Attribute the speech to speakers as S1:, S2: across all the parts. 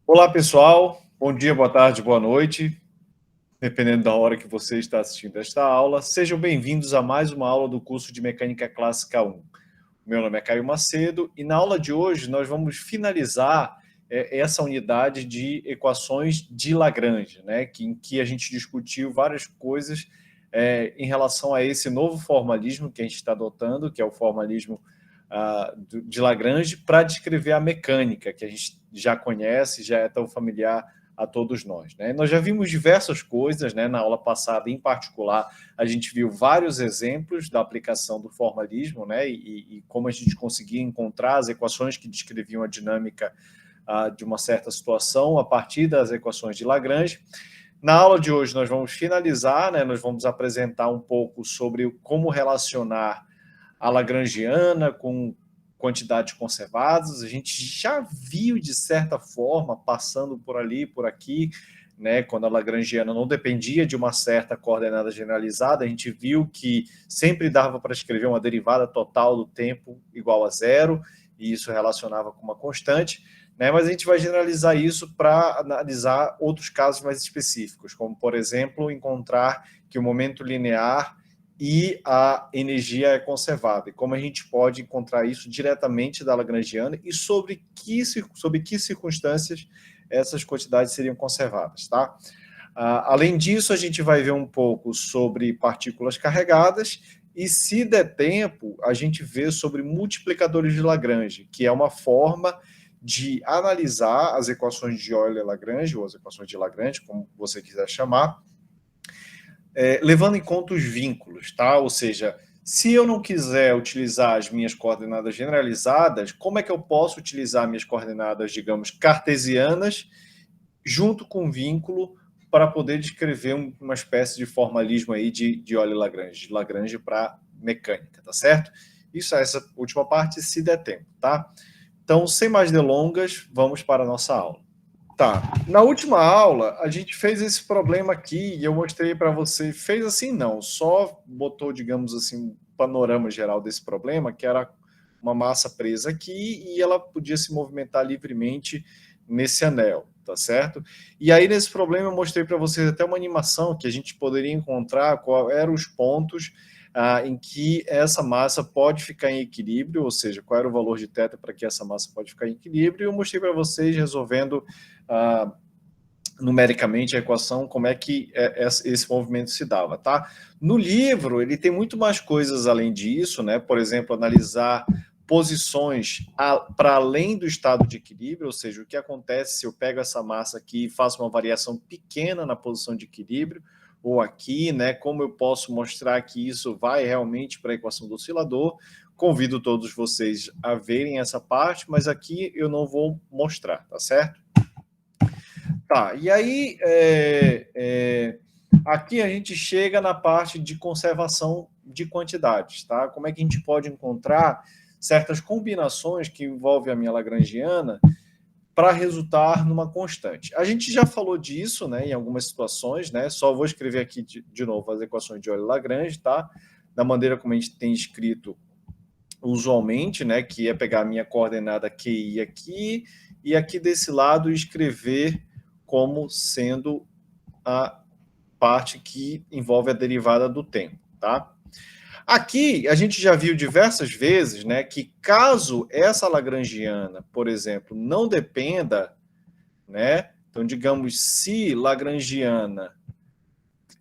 S1: Olá, pessoal. Bom dia, boa tarde, boa noite, dependendo da hora que você está assistindo esta aula. Sejam bem-vindos a mais uma aula do curso de Mecânica Clássica 1. Meu nome é Caio Macedo e na aula de hoje nós vamos finalizar essa unidade de equações de Lagrange, né, em que a gente discutiu várias coisas em relação a esse novo formalismo que a gente está adotando, que é o formalismo de Lagrange, para descrever a mecânica, que a gente já conhece, já é tão familiar a todos nós, né? Nós já vimos diversas coisas, né? Na aula passada, em particular, a gente viu vários exemplos da aplicação do formalismo, né? E como a gente conseguia encontrar as equações que descreviam a dinâmica de uma certa situação a partir das equações de Lagrange. Na aula de hoje nós vamos finalizar, né? Nós vamos apresentar um pouco sobre como relacionar a lagrangiana com quantidades conservadas. A gente já viu, de certa forma, passando por ali, por aqui, né, quando a lagrangiana não dependia de uma certa coordenada generalizada, a gente viu que sempre dava para escrever uma derivada total do tempo igual a zero, e isso relacionava com uma constante, né, mas a gente vai generalizar isso para analisar outros casos mais específicos, como, por exemplo, encontrar que o momento linear e a energia é conservada. E como a gente pode encontrar isso diretamente da lagrangiana e sobre que circunstâncias essas quantidades seriam conservadas, tá? Além disso, a gente vai ver um pouco sobre partículas carregadas e, se der tempo, a gente vê sobre multiplicadores de Lagrange, que é uma forma de analisar as equações de Euler-Lagrange, ou as equações de Lagrange, como você quiser chamar, levando em conta os vínculos, tá? Ou seja, se eu não quiser utilizar as minhas coordenadas generalizadas, como é que eu posso utilizar minhas coordenadas, digamos, cartesianas, junto com vínculo, para poder descrever uma espécie de formalismo aí de Euler-Lagrange, de Lagrange para mecânica, tá certo? Isso é essa última parte, se der tempo, tá? Então, sem mais delongas, vamos para a nossa aula. Tá, na última aula a gente fez esse problema aqui e eu mostrei para você, fez assim não, só botou, digamos assim, um panorama geral desse problema, que era uma massa presa aqui e ela podia se movimentar livremente nesse anel, tá certo? E aí nesse problema eu mostrei para vocês até uma animação que a gente poderia encontrar qual eram os pontos em que essa massa pode ficar em equilíbrio, ou seja, qual era o valor de θ para que essa massa pode ficar em equilíbrio, e eu mostrei para vocês resolvendo numericamente a equação, como é que esse movimento se dava, tá? No livro, ele tem muito mais coisas além disso, né? Por exemplo, analisar posições para além do estado de equilíbrio, ou seja, o que acontece se eu pego essa massa aqui e faço uma variação pequena na posição de equilíbrio, ou aqui, né? Como eu posso mostrar que isso vai realmente para a equação do oscilador? Convido todos vocês a verem essa parte, mas aqui eu não vou mostrar, tá certo? Tá, e aí aqui a gente chega na parte de conservação de quantidades, tá? Como é que a gente pode encontrar certas combinações que envolvem a minha lagrangiana para resultar numa constante. A gente já falou disso, né, em algumas situações, né? Só vou escrever aqui de novo as equações de Euler-Lagrange, tá? Da maneira como a gente tem escrito usualmente, né, que é pegar a minha coordenada QI aqui e aqui desse lado escrever como sendo a parte que envolve a derivada do tempo, tá? Aqui, a gente já viu diversas vezes, né, que caso essa lagrangiana, por exemplo, não dependa, né, então, digamos, se lagrangiana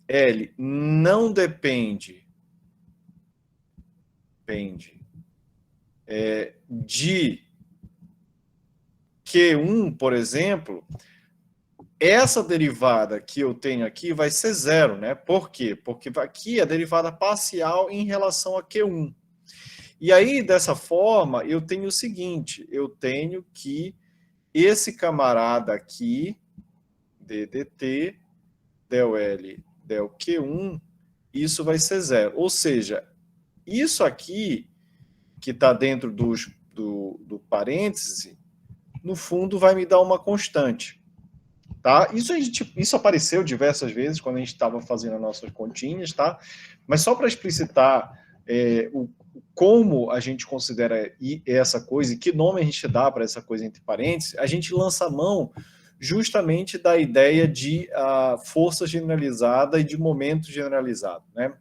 S1: L não depende de Q1, por exemplo, essa derivada que eu tenho aqui vai ser zero, né? Por quê? Porque aqui é a derivada parcial em relação a Q1. E aí, dessa forma, eu tenho o seguinte, eu tenho que esse camarada aqui, ddt, del L, del Q1, isso vai ser zero. Ou seja, isso aqui, que está dentro do parêntese, no fundo vai me dar uma constante. Tá? Isso apareceu diversas vezes quando a gente estava fazendo as nossas continhas, tá? Mas só para explicitar como a gente considera essa coisa e que nome a gente dá para essa coisa entre parênteses, a gente lança a mão justamente da ideia de força generalizada e de momento generalizado, né?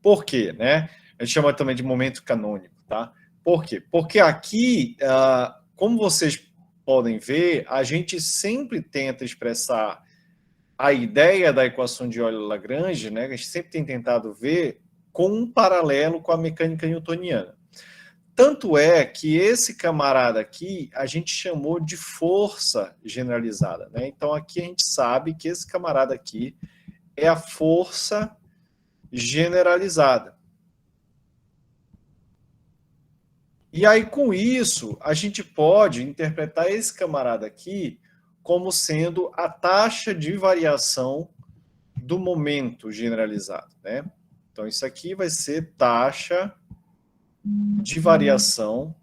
S1: Por quê, né? A gente chama também de momento canônico, tá? Por quê? Porque aqui, como vocês podem ver, a gente sempre tenta expressar a ideia da equação de Euler-Lagrange, né? A gente sempre tem tentado ver com um paralelo com a mecânica newtoniana. Tanto é que esse camarada aqui a gente chamou de força generalizada, né? Então aqui a gente sabe que esse camarada aqui é a força generalizada. E aí, com isso, a gente pode interpretar esse camarada aqui como sendo a taxa de variação do momento generalizado, né? Então, isso aqui vai ser taxa de variação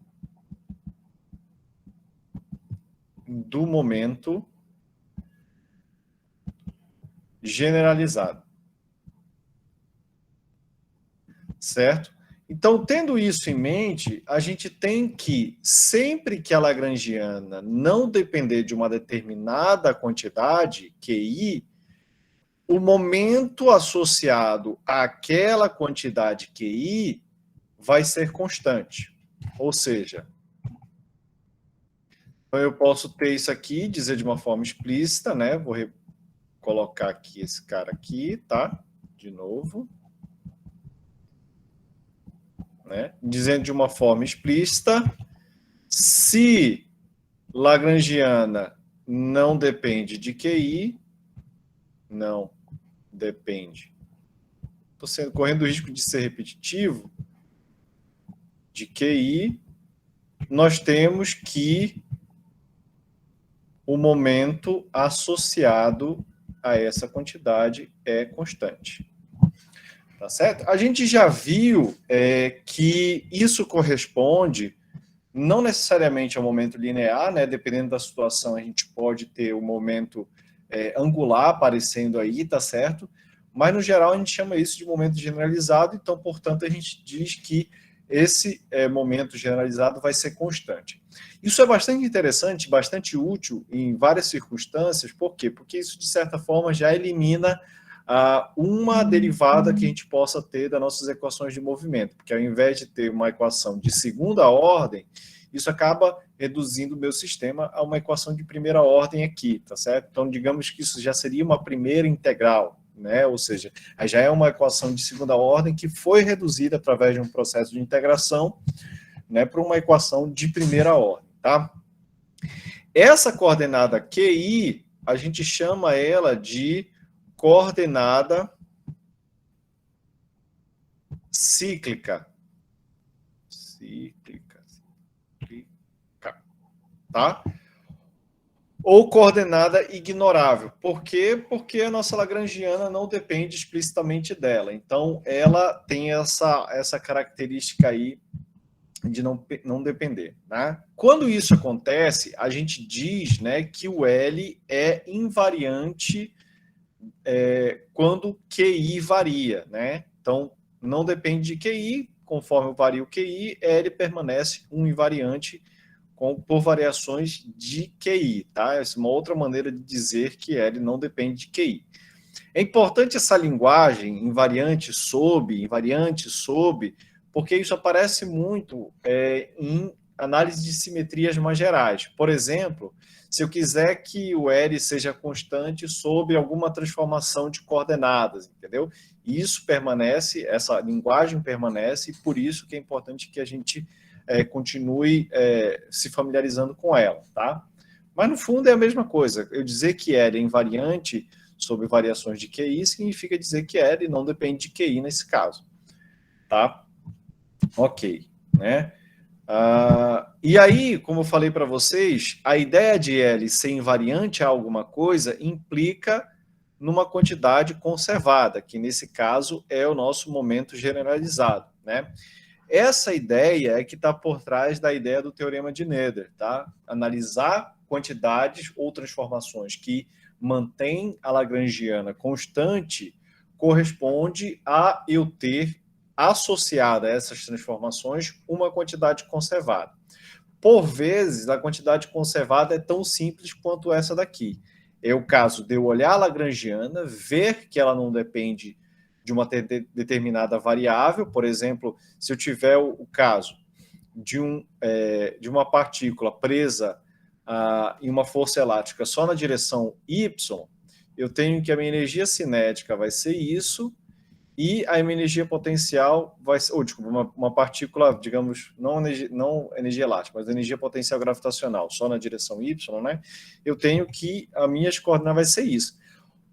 S1: do momento generalizado. Certo? Então, tendo isso em mente, a gente tem que, sempre que a lagrangiana não depender de uma determinada quantidade, QI, o momento associado àquela quantidade QI vai ser constante. Ou seja, eu posso ter isso aqui, dizer de uma forma explícita, né? Vou colocar aqui esse cara aqui, tá? De novo. Né? Dizendo de uma forma explícita, se lagrangiana não depende de QI, não depende. Estou correndo o risco de ser repetitivo, de QI, nós temos que o momento associado a essa quantidade é constante. Tá certo? A gente já viu que isso corresponde não necessariamente ao momento linear, né? Dependendo da situação, a gente pode ter o momento angular aparecendo aí, tá certo? Mas, no geral, a gente chama isso de momento generalizado, então, portanto, a gente diz que esse momento generalizado vai ser constante. Isso é bastante interessante, bastante útil em várias circunstâncias. Por quê? Porque isso, de certa forma, já elimina uma derivada que a gente possa ter das nossas equações de movimento, porque ao invés de ter uma equação de segunda ordem, isso acaba reduzindo o meu sistema a uma equação de primeira ordem aqui, tá certo? Então, digamos que isso já seria uma primeira integral, né? Ou seja, já é uma equação de segunda ordem que foi reduzida através de um processo de integração, né, para uma equação de primeira ordem, tá? Essa coordenada QI, a gente chama ela de coordenada cíclica. Cíclica. Tá? Ou coordenada ignorável. Por quê? Porque a nossa lagrangiana não depende explicitamente dela. Então, ela tem essa característica aí de não depender. Né? Quando isso acontece, a gente diz, né, que o L é invariante quando QI varia. Né? Então, não depende de QI, conforme varia o QI, L permanece um invariante por variações de QI. Tá? Essa é uma outra maneira de dizer que L não depende de QI. É importante essa linguagem invariante sob, porque isso aparece muito em análise de simetrias mais gerais. Por exemplo, se eu quiser que o L seja constante sob alguma transformação de coordenadas, entendeu? Isso permanece, essa linguagem permanece, e por isso que é importante que a gente continue se familiarizando com ela, tá? Mas, no fundo, é a mesma coisa. Eu dizer que L é invariante sobre variações de QI significa dizer que L não depende de QI nesse caso, tá? Ok, né? E aí, como eu falei para vocês, a ideia de L ser invariante a alguma coisa implica numa quantidade conservada, que nesse caso é o nosso momento generalizado, né? Essa ideia é que está por trás da ideia do teorema de Noether, tá? Analisar quantidades ou transformações que mantêm a lagrangiana constante corresponde a eu ter associada a essas transformações uma quantidade conservada. Por vezes, a quantidade conservada é tão simples quanto essa daqui. É o caso de eu olhar a Lagrangiana, ver que ela não depende de uma determinada variável. Por exemplo, se eu tiver o caso de uma partícula presa em uma força elástica só na direção y, eu tenho que a minha energia cinética vai ser isso, e a minha energia potencial vai ser, ou desculpa, uma partícula, digamos, não energia elástica, mas energia potencial gravitacional, só na direção y, né? Eu tenho que as minhas coordenadas vai ser isso.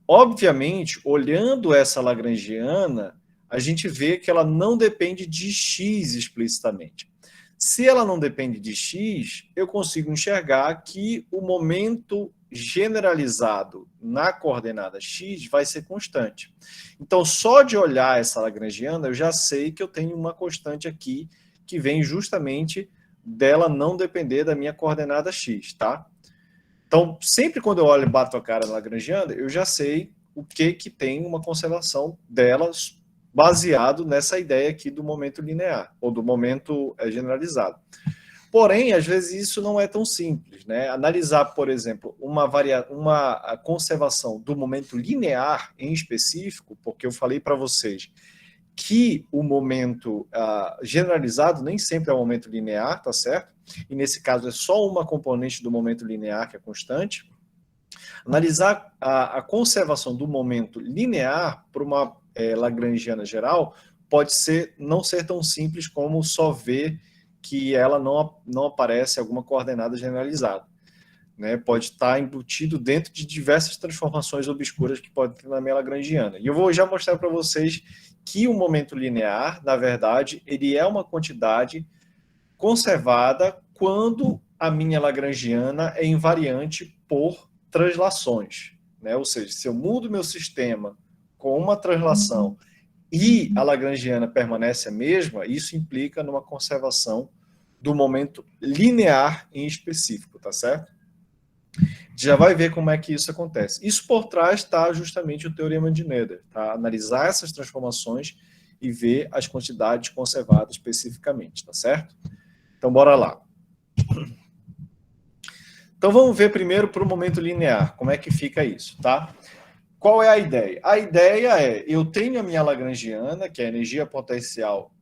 S1: Obviamente, olhando essa lagrangiana, a gente vê que ela não depende de x explicitamente. Se ela não depende de x, eu consigo enxergar que o momento generalizado na coordenada x vai ser constante. Então, só de olhar essa lagrangiana, eu já sei que eu tenho uma constante aqui que vem justamente dela não depender da minha coordenada x, tá? Então, sempre quando eu olho e bato a cara na lagrangiana, eu já sei o que tem uma conservação delas baseado nessa ideia aqui do momento linear, ou do momento generalizado. Porém, às vezes isso não é tão simples, né? Analisar, por exemplo, uma conservação do momento linear em específico, porque eu falei para vocês que o momento generalizado nem sempre é o momento linear, tá certo? E nesse caso é só uma componente do momento linear que é constante. Analisar a conservação do momento linear para uma lagrangiana geral pode não ser tão simples como só ver que ela não aparece alguma coordenada generalizada. Né? Pode estar embutido dentro de diversas transformações obscuras que podem ter na minha lagrangiana. E eu vou já mostrar para vocês que o momento linear, na verdade, ele é uma quantidade conservada quando a minha lagrangiana é invariante por translações. Né? Ou seja, se eu mudo meu sistema com uma translação e a lagrangiana permanece a mesma, isso implica numa conservação do momento linear em específico, tá certo? Já vai ver como é que isso acontece. Isso por trás está justamente o teorema de Noether, tá? Analisar essas transformações e ver as quantidades conservadas especificamente, tá certo? Então, bora lá. Então, vamos ver primeiro para o momento linear, como é que fica isso, tá? Qual é a ideia? A ideia é, eu tenho a minha lagrangiana, que é energia potencial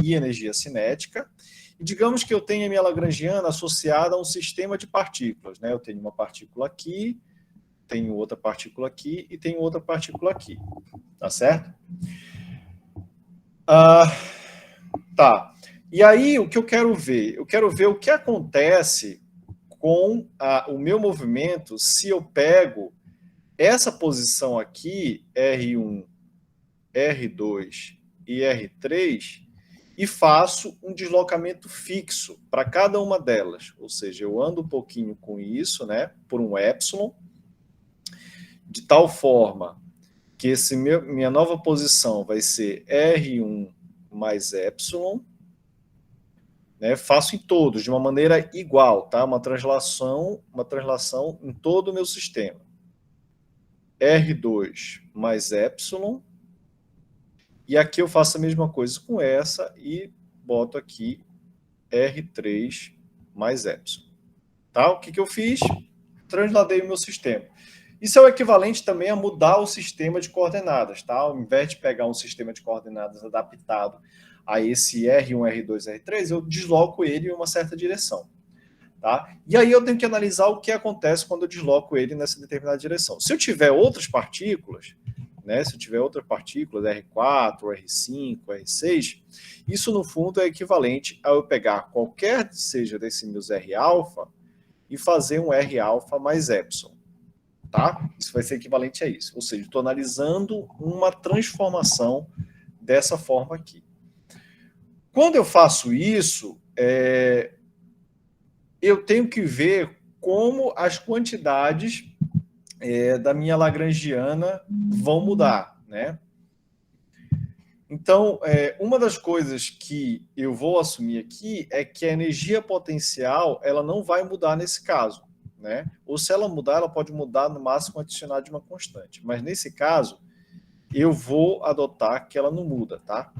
S1: e energia cinética, e digamos que eu tenho a minha lagrangiana associada a um sistema de partículas, né? Eu tenho uma partícula aqui, tenho outra partícula aqui e tenho outra partícula aqui, tá certo? Tá. E aí, o que eu quero ver? Eu quero ver o que acontece com o meu movimento se eu pego essa posição aqui, R1, R2 e R3, e faço um deslocamento fixo para cada uma delas. Ou seja, eu ando um pouquinho com isso, né, por um epsilon, de tal forma que minha nova posição vai ser R1 mais epsilon, né, faço em todos, de uma maneira igual, tá? Uma translação em todo o meu sistema. R2 mais epsilon, e aqui eu faço a mesma coisa com essa e boto aqui R3 mais epsilon. Tá? O que eu fiz? Transladei o meu sistema. Isso é o equivalente também a mudar o sistema de coordenadas. Tá? Ao invés de pegar um sistema de coordenadas adaptado a esse R1, R2, R3, eu desloco ele em uma certa direção. Tá? E aí eu tenho que analisar o que acontece quando eu desloco ele nessa determinada direção. Se eu tiver outras partículas, né, se eu tiver outras partículas, R4, R5, R6, isso no fundo é equivalente a eu pegar qualquer seja desses meus R-alfa e fazer um R-alfa mais epsilon. Tá? Isso vai ser equivalente a isso. Ou seja, estou analisando uma transformação dessa forma aqui. Quando eu faço isso, eu tenho que ver como as quantidades da minha lagrangiana vão mudar, né? Então, uma das coisas que eu vou assumir aqui é que a energia potencial ela não vai mudar nesse caso, né? Ou se ela mudar, ela pode mudar no máximo adicionar de uma constante. Mas nesse caso, eu vou adotar que ela não muda, tá?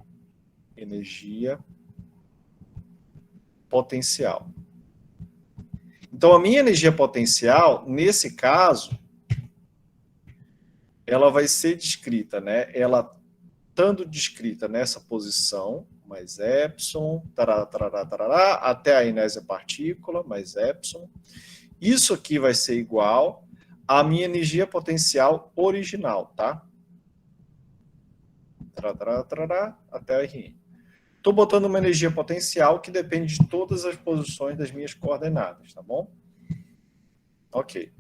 S1: Energia potencial. Então, a minha energia potencial, nesse caso, ela vai ser descrita, né? Ela estando descrita nessa posição, mais epsilon, tarará, tarará, tarará, até a enésia partícula, mais epsilon. Isso aqui vai ser igual à minha energia potencial original, tá? Tarará, tarará, tarará, até a RN. Estou botando uma energia potencial que depende de todas as posições das minhas coordenadas, tá bom? Ok.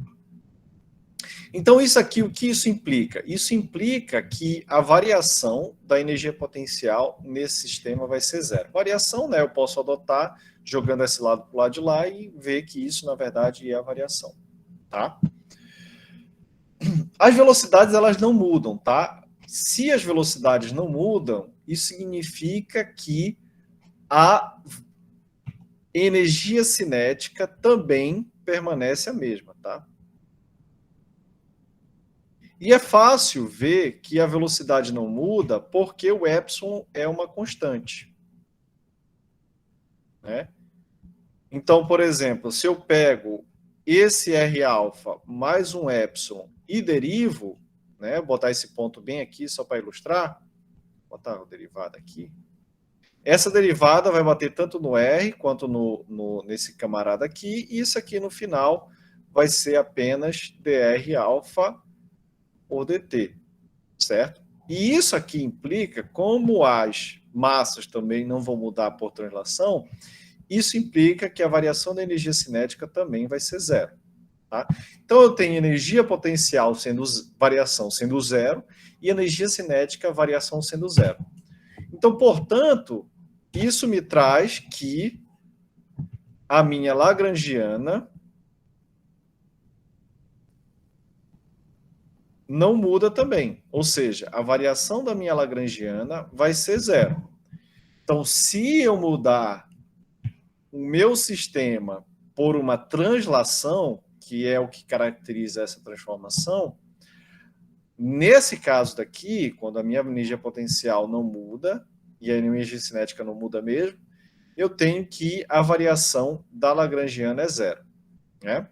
S1: Então, isso aqui, o que isso implica? Isso implica que a variação da energia potencial nesse sistema vai ser zero. Variação, né? Eu posso adotar jogando esse lado para o lado de lá e ver que isso, na verdade, é a variação, tá? As velocidades, elas não mudam, tá? Se as velocidades não mudam, isso significa que a energia cinética também permanece a mesma, tá? E é fácil ver que a velocidade não muda porque o epsilon é uma constante, né? Então, por exemplo, se eu pego esse R alfa mais um epsilon e derivo, né, vou botar esse ponto bem aqui só para ilustrar, vou botar a derivada aqui. Essa derivada vai bater tanto no R quanto nesse camarada aqui, e isso aqui no final vai ser apenas dr alfa por dt, certo? E isso aqui implica, como as massas também não vão mudar por translação, isso implica que a variação da energia cinética também vai ser zero. Tá? Então, eu tenho energia potencial variação sendo zero e energia cinética variação sendo zero. Então, portanto, isso me traz que a minha lagrangiana não muda também. Ou seja, a variação da minha lagrangiana vai ser zero. Então, se eu mudar o meu sistema por uma translação, que é o que caracteriza essa transformação, nesse caso daqui, quando a minha energia potencial não muda, e a energia cinética não muda mesmo, eu tenho que a variação da lagrangiana é zero, né?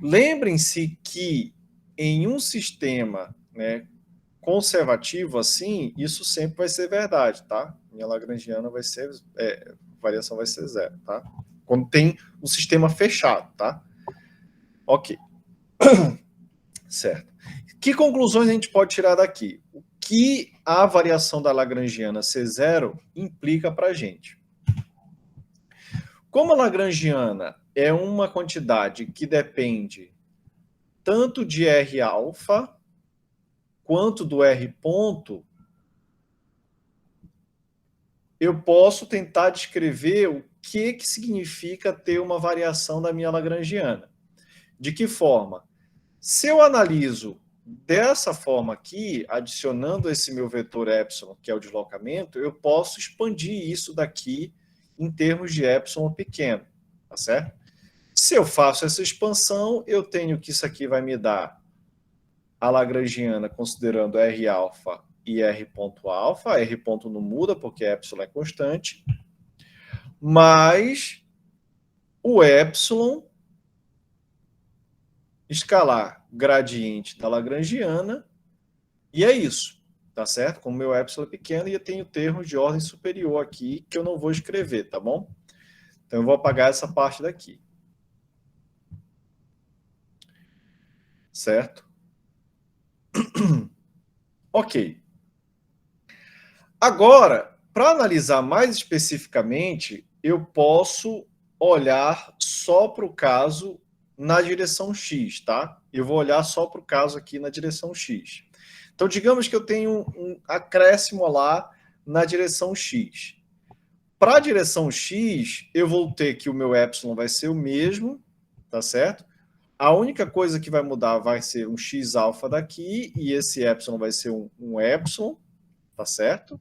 S1: Lembrem-se que em um sistema, né, conservativo assim, isso sempre vai ser verdade, tá? Minha lagrangiana vai ser, variação vai ser zero, tá? Quando tem um sistema fechado, tá? Ok. Certo. Que conclusões a gente pode tirar daqui? O que a variação da lagrangiana ser zero implica para a gente? Como a lagrangiana é uma quantidade que depende tanto de R alfa quanto do R ponto, eu posso tentar descrever o que significa ter uma variação da minha lagrangiana. De que forma? Se eu analiso dessa forma aqui, adicionando esse meu vetor epsilon, que é o deslocamento, eu posso expandir isso daqui em termos de epsilon pequeno, tá certo? Se eu faço essa expansão, eu tenho que isso aqui vai me dar a lagrangiana considerando R alfa e R ponto alfa. R ponto não muda porque epsilon é constante, mas o epsilon escalar gradiente da lagrangiana, e é isso, tá certo? Como meu epsilon é pequeno, e eu tenho termos de ordem superior aqui que eu não vou escrever, tá bom? Então eu vou apagar essa parte daqui. Certo? Ok. Agora, para analisar mais especificamente, eu posso olhar só para o caso na direção X, tá? Eu vou olhar só para o caso aqui na direção X. Então, digamos que eu tenho um acréscimo lá na direção X. Para a direção X, eu vou ter que o meu epsilon vai ser o mesmo, tá certo? A única coisa que vai mudar vai ser um x alfa daqui, e esse epsilon vai ser um epsilon, tá certo?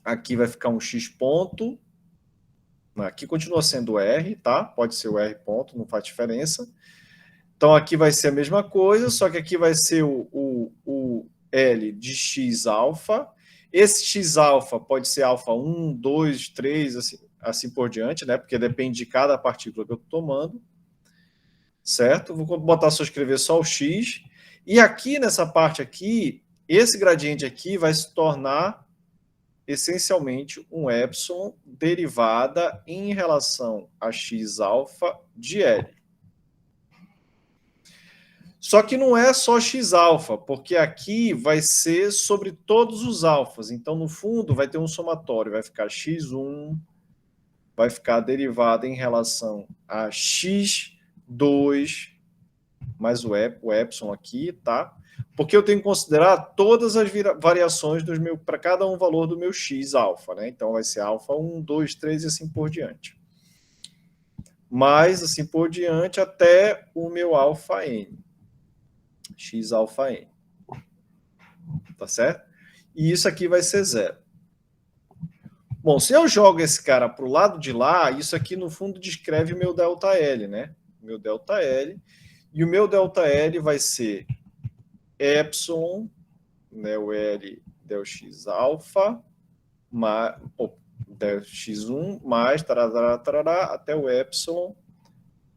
S1: Aqui vai ficar um x ponto. Aqui continua sendo R, tá? Pode ser o R ponto, não faz diferença. Então, aqui vai ser a mesma coisa, só que aqui vai ser o L de x alfa. Esse x alfa pode ser alfa 1, 2, 3, assim. assim por diante, né? Porque depende de cada partícula que eu estou tomando, certo? Vou botar só escrever só o x. E aqui nessa parte aqui, esse gradiente aqui vai se tornar essencialmente um epsilon derivada em relação a x alfa de L. Só que não é só x alfa, porque aqui vai ser sobre todos os alfas. Então, no fundo, vai ter um somatório, vai ficar x1, vai ficar derivada em relação a x2, mais o epsilon aqui, tá? Porque eu tenho que considerar todas as variações para cada um valor do meu x alfa, né? Então, vai ser alfa 1, 2, 3 e assim por diante. Mais assim por diante até o meu alfa n. X alfa n. Tá certo? E isso aqui vai ser zero. Bom, se eu jogo esse cara para o lado de lá, isso aqui no fundo descreve o meu ΔL, né? Meu ΔL. E o meu ΔL vai ser epsilon, né, o L del x alfa, del x1, mais tarará, tarará, até o epsilon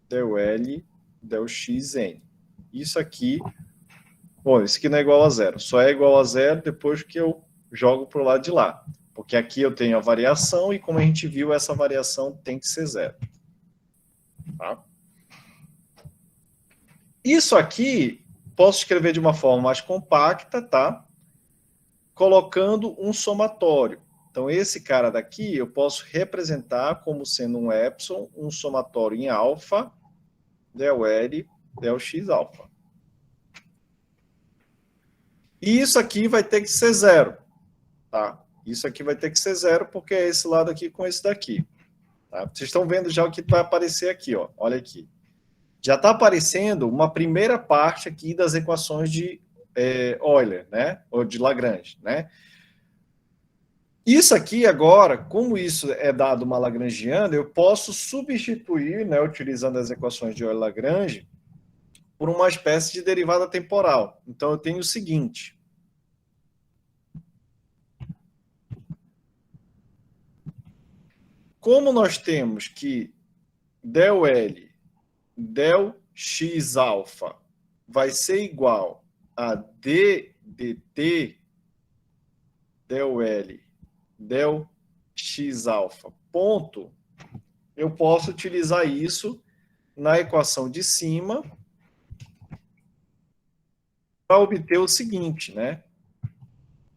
S1: del L del xn. Isso aqui, bom, isso aqui não é igual a zero. Só é igual a zero depois que eu jogo para o lado de lá. Porque aqui eu tenho a variação e, como a gente viu, essa variação tem que ser zero. Tá? Isso aqui, posso escrever de uma forma mais compacta, tá? Colocando um somatório. Então, esse cara daqui, eu posso representar como sendo um epsilon, um somatório em alfa, del L, del x alfa. E isso aqui vai ter que ser zero, tá? Isso aqui vai ter que ser zero, porque é esse lado aqui com esse daqui. Tá? Vocês estão vendo já o que vai aparecer aqui, ó. Olha aqui. Já está aparecendo uma primeira parte aqui das equações de Euler, né? Ou de Lagrange, né? Isso aqui agora, como isso é dado uma lagrangiana, eu posso substituir, né, utilizando as equações de Euler-Lagrange, por uma espécie de derivada temporal. Então, eu tenho o seguinte. Como nós temos que del L, del x alfa vai ser igual a d dt del L, del x alfa, ponto, eu posso utilizar isso na equação de cima para obter o seguinte, né?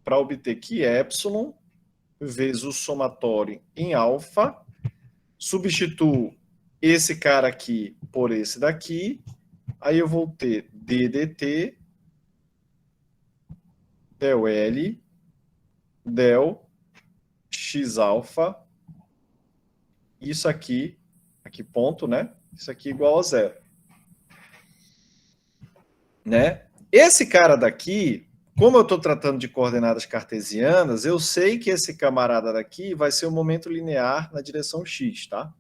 S1: Para obter que epsilon vezes o somatório em alfa, substituo esse cara aqui por esse daqui, aí eu vou ter ddt del L del x alfa, isso aqui ponto, né? Isso aqui igual a zero. Né? Esse cara daqui, como eu estou tratando de coordenadas cartesianas, eu sei que esse camarada daqui vai ser o momento linear na direção x, tá?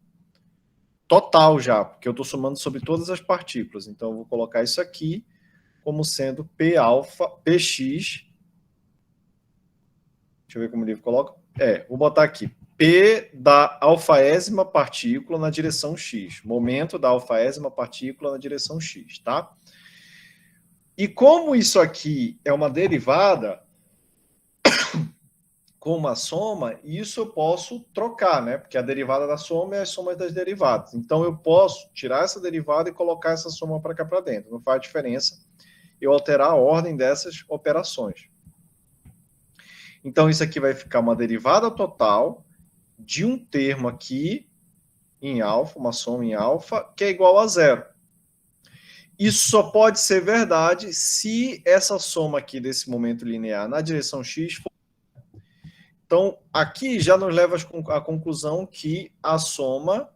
S1: Total já, porque eu estou somando sobre todas as partículas. Então, eu vou colocar isso aqui como sendo P alfa, Px. Deixa eu ver como o livro coloca. Vou botar aqui. P da alfaésima partícula na direção x. Momento da alfaésima partícula na direção x, tá? E como isso aqui é uma derivada com uma soma, isso eu posso trocar, né? Porque a derivada da soma é a soma das derivadas. Então, eu posso tirar essa derivada e colocar essa soma para cá para dentro. Não faz diferença eu alterar a ordem dessas operações. Então, isso aqui vai ficar uma derivada total de um termo aqui em alfa, uma soma em alfa, que é igual a zero. Isso só pode ser verdade se essa soma aqui desse momento linear na direção x for. Então, aqui já nos leva à conclusão que a soma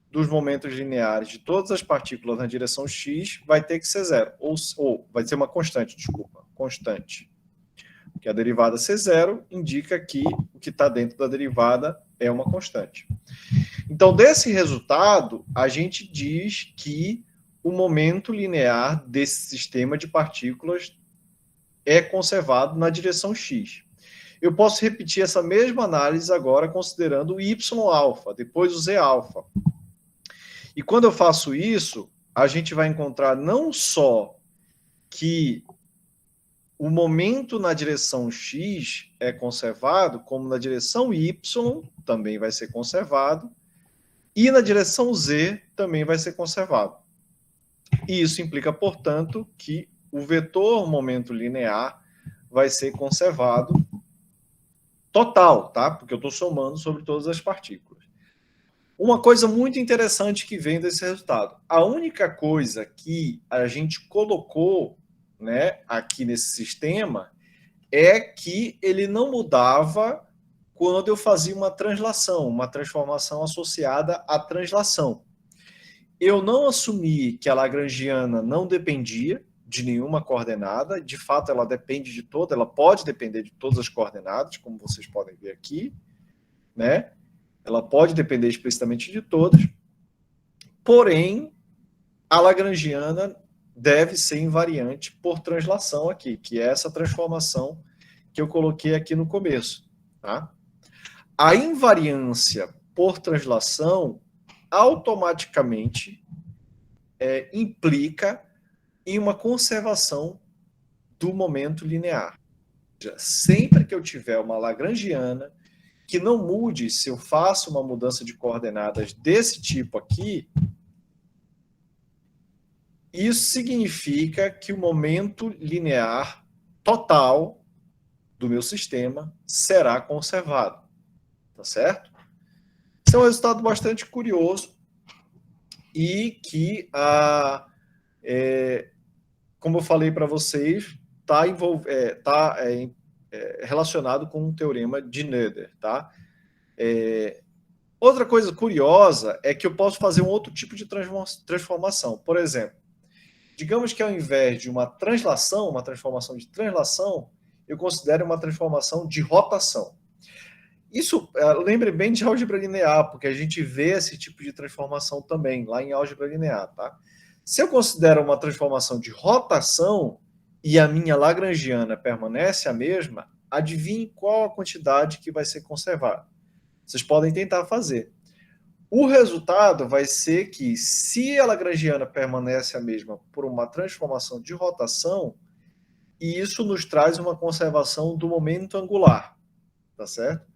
S1: dos momentos lineares de todas as partículas na direção x vai ter que ser zero. Ou vai ser uma constante, desculpa, constante. Porque a derivada ser zero indica que o que está dentro da derivada é uma constante. Então, desse resultado, a gente diz que o momento linear desse sistema de partículas é conservado na direção x. Eu posso repetir essa mesma análise agora considerando o Y-alfa, depois o Z-alfa. E quando eu faço isso, a gente vai encontrar não só que o momento na direção X é conservado, como na direção Y também vai ser conservado, e na direção Z também vai ser conservado. E isso implica, portanto, que o vetor momento linear vai ser conservado total, tá? Porque eu estou somando sobre todas as partículas. Uma coisa muito interessante que vem desse resultado. A única coisa que a gente colocou, né, aqui nesse sistema é que ele não mudava quando eu fazia uma translação, uma transformação associada à translação. Eu não assumi que a lagrangiana não dependia de nenhuma coordenada, de fato ela depende de toda, ela pode depender de todas as coordenadas, como vocês podem ver aqui, né? Ela pode depender explicitamente de todas, porém, a lagrangiana deve ser invariante por translação aqui, que é essa transformação que eu coloquei aqui no começo. Tá? A invariância por translação automaticamente implica em uma conservação do momento linear. Sempre que eu tiver uma lagrangiana que não mude se eu faço uma mudança de coordenadas desse tipo aqui, isso significa que o momento linear total do meu sistema será conservado. Tá certo? Esse é um resultado bastante curioso e que, como eu falei para vocês, está relacionado com o teorema de Noether. Tá? Outra coisa curiosa é que eu posso fazer um outro tipo de transformação. Por exemplo, digamos que ao invés de uma translação, uma transformação de translação, eu considero uma transformação de rotação. Isso lembre bem de álgebra linear, porque a gente vê esse tipo de transformação também, lá em álgebra linear. Tá? Se eu considero uma transformação de rotação e a minha lagrangiana permanece a mesma, adivinhe qual a quantidade que vai ser conservada. Vocês podem tentar fazer. O resultado vai ser que, se a lagrangiana permanece a mesma por uma transformação de rotação, isso nos traz uma conservação do momento angular. Tá certo?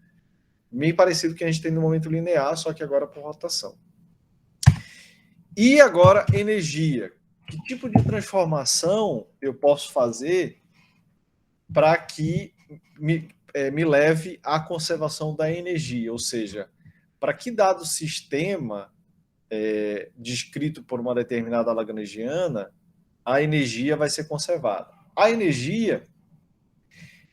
S1: Meio parecido com o que a gente tem no momento linear, só que agora por rotação. E agora, energia. Que tipo de transformação eu posso fazer para que me leve à conservação da energia? Ou seja, para que dado sistema descrito por uma determinada lagrangiana, a energia vai ser conservada. A energia,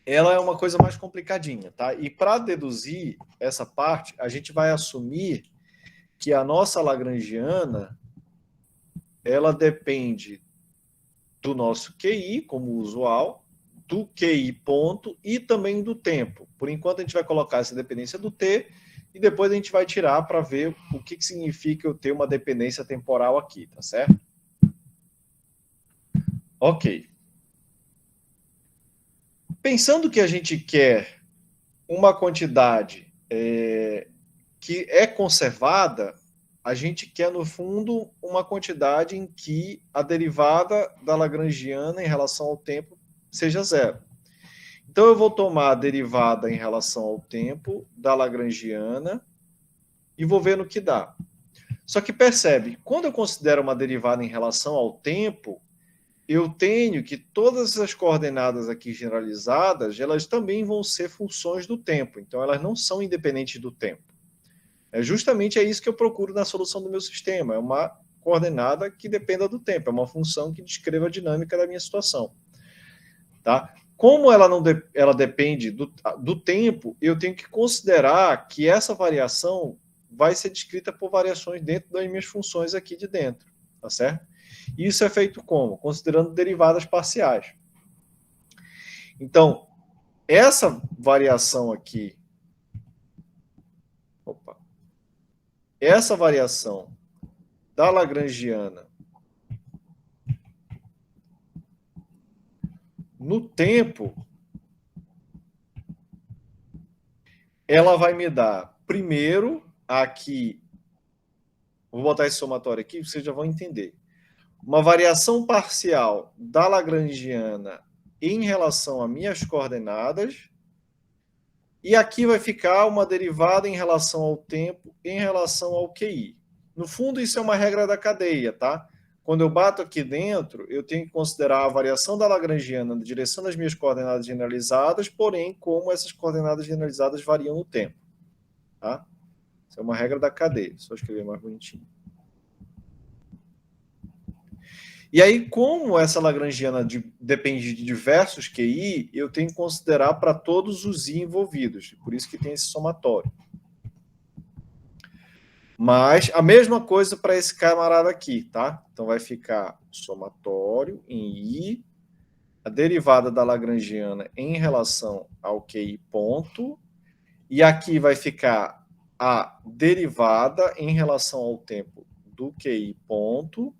S1: ela é uma coisa mais complicadinha, tá? E para deduzir essa parte, a gente vai assumir que a nossa lagrangiana, ela depende do nosso QI, como usual, do QI ponto e também do tempo. Por enquanto a gente vai colocar essa dependência do T e depois a gente vai tirar para ver o que significa eu ter uma dependência temporal aqui, tá certo? Ok. Pensando que a gente quer uma quantidade que é conservada, a gente quer, no fundo, uma quantidade em que a derivada da lagrangiana em relação ao tempo seja zero. Então, eu vou tomar a derivada em relação ao tempo da lagrangiana e vou ver no que dá. Só que percebe, quando eu considero uma derivada em relação ao tempo, eu tenho que todas as coordenadas aqui generalizadas, elas também vão ser funções do tempo. Então, elas não são independentes do tempo. Justamente é isso que eu procuro na solução do meu sistema. É uma coordenada que dependa do tempo. É uma função que descreva a dinâmica da minha situação. Tá? Como ela depende do tempo, eu tenho que considerar que essa variação vai ser descrita por variações dentro das minhas funções aqui de dentro. Tá certo? Isso é feito como? Considerando derivadas parciais. Então, essa variação aqui, essa variação da lagrangiana no tempo, ela vai me dar, primeiro, aqui, vou botar esse somatório aqui, vocês já vão entender. Uma variação parcial da Lagrangiana em relação a minhas coordenadas, e aqui vai ficar uma derivada em relação ao tempo, em relação ao QI. No fundo, isso é uma regra da cadeia, tá? Quando eu bato aqui dentro, eu tenho que considerar a variação da Lagrangiana na direção das minhas coordenadas generalizadas, porém, como essas coordenadas generalizadas variam no tempo. Tá? Isso é uma regra da cadeia. Só escrever mais bonitinho. E aí, como essa Lagrangiana depende de diversos QI, eu tenho que considerar para todos os I envolvidos. Por isso que tem esse somatório. Mas a mesma coisa para esse camarada aqui, tá? Então vai ficar somatório em I, a derivada da Lagrangiana em relação ao QI ponto, e aqui vai ficar a derivada em relação ao tempo do QI ponto,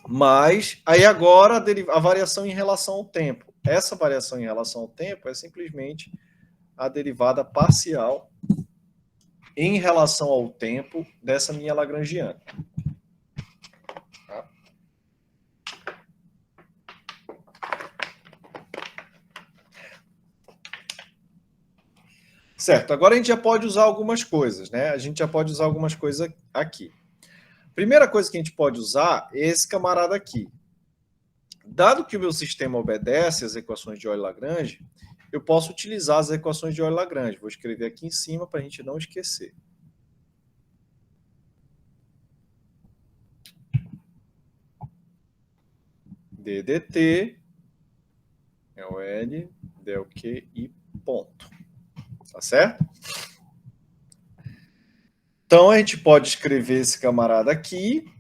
S1: mas aí agora a variação em relação ao tempo. Essa variação em relação ao tempo é simplesmente a derivada parcial em relação ao tempo dessa minha Lagrangiana. Tá? Certo, agora a gente já pode usar algumas coisas, né? A gente já pode usar algumas coisas aqui. Primeira coisa que a gente pode usar é esse camarada aqui. Dado que o meu sistema obedece às equações de Euler-Lagrange, eu posso utilizar as equações de Euler-Lagrange. Vou escrever aqui em cima para a gente não esquecer. DDT, L, del Q e ponto. Tá certo? Então, a gente pode escrever esse camarada aqui,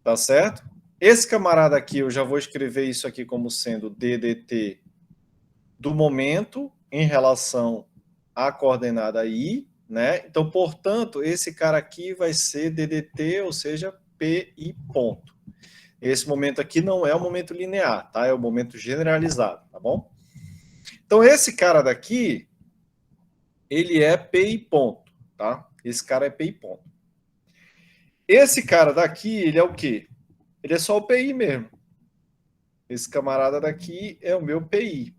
S1: tá certo? Esse camarada aqui, eu já vou escrever isso aqui como sendo DDT do momento em relação à coordenada I, né? Então, portanto, esse cara aqui vai ser DDT, ou seja, PI ponto. Esse momento aqui não é o momento linear, tá? É o momento generalizado, tá bom? Então, esse cara daqui, ele é PI ponto, tá? Esse cara é PI ponto. Esse cara daqui, ele é o quê? Ele é só o PI mesmo. Esse camarada daqui é o meu PI.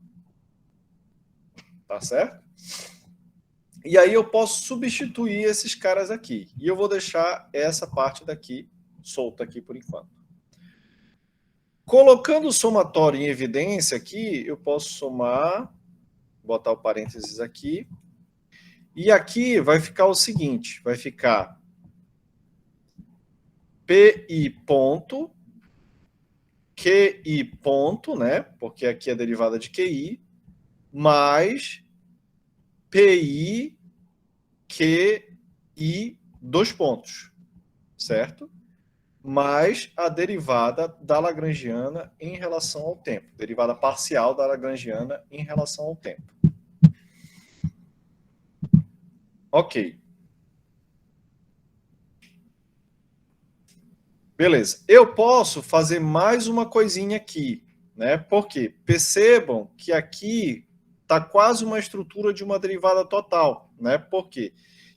S1: Tá certo? E aí eu posso substituir esses caras aqui. E eu vou deixar essa parte daqui solta aqui por enquanto. Colocando o somatório em evidência aqui, eu posso somar, botar o parênteses aqui. E aqui vai ficar o seguinte, vai ficar PI ponto, QI ponto, né? Porque aqui é a derivada de QI, mais PI, QI, dois pontos, certo? Mais a derivada da Lagrangiana em relação ao tempo. Derivada parcial da Lagrangiana em relação ao tempo. Ok. Beleza. Eu posso fazer mais uma coisinha aqui, né? Porque percebam que aqui está quase uma estrutura de uma derivada total, né? Porque